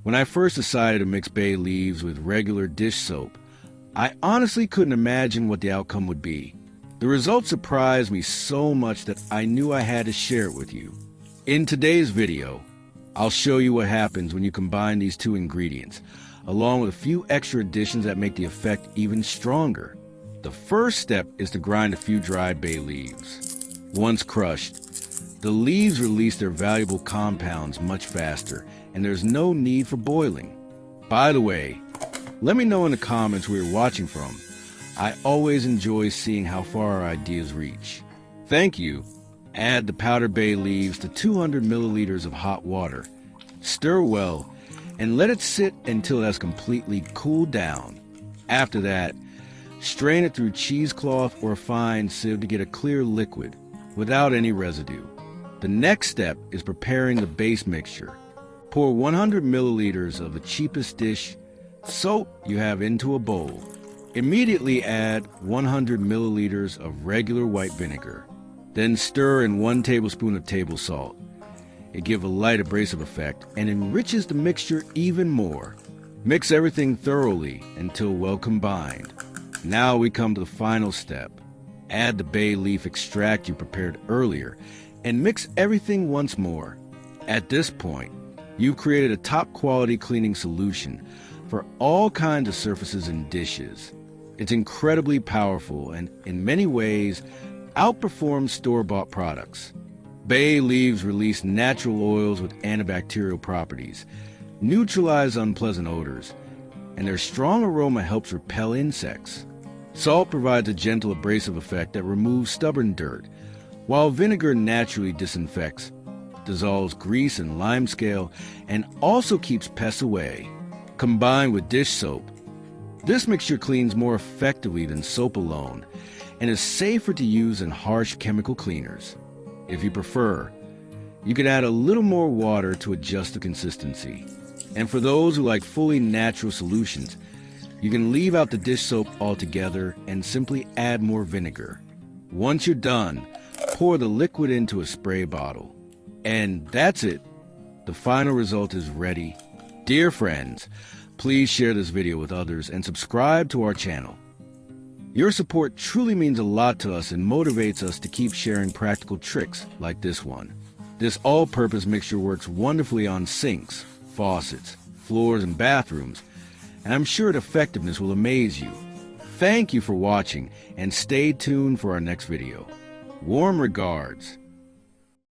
When I first decided to mix bay leaves with regular dish soap, I honestly couldn't imagine what the outcome would be. The result surprised me so much that I knew I had to share it with you. In today's video, I'll show you what happens when you combine these two ingredients, along with a few extra additions that make the effect even stronger. The first step is to grind a few dried bay leaves. Once crushed, the leaves release their valuable compounds much faster, and there's no need for boiling. By the way, let me know in the comments where you're watching from. I always enjoy seeing how far our ideas reach. Thank you. Add the powdered bay leaves to 200 milliliters of hot water. Stir well and let it sit until it has completely cooled down. After that, strain it through cheesecloth or a fine sieve to get a clear liquid without any residue. The next step is preparing the base mixture. Pour 100 milliliters of the cheapest dish soap you have into a bowl. Immediately add 100 milliliters of regular white vinegar. Then stir in 1 tablespoon of table salt. It gives a light abrasive effect and enriches the mixture even more. Mix everything thoroughly until well combined. Now we come to the final step. Add the bay leaf extract you prepared earlier and mix everything once more. At this point, you've created a top quality cleaning solution for all kinds of surfaces and dishes. It's incredibly powerful and in many ways outperforms store-bought products. Bay leaves release natural oils with antibacterial properties, neutralize unpleasant odors, and their strong aroma helps repel insects. Salt provides a gentle abrasive effect that removes stubborn dirt, while vinegar naturally disinfects, dissolves grease and limescale, and also keeps pests away. Combined with dish soap, this mixture cleans more effectively than soap alone and is safer to use than harsh chemical cleaners. If you prefer, you can add a little more water to adjust the consistency. And for those who like fully natural solutions, you can leave out the dish soap altogether and simply add more vinegar. Once you're done, pour the liquid into a spray bottle. And that's it. The final result is ready. Dear friends, please share this video with others and subscribe to our channel. Your support truly means a lot to us and motivates us to keep sharing practical tricks like this one. This all-purpose mixture works wonderfully on sinks, faucets, floors, and bathrooms, and I'm sure its effectiveness will amaze you. Thank you for watching, and stay tuned for our next video. Warm regards.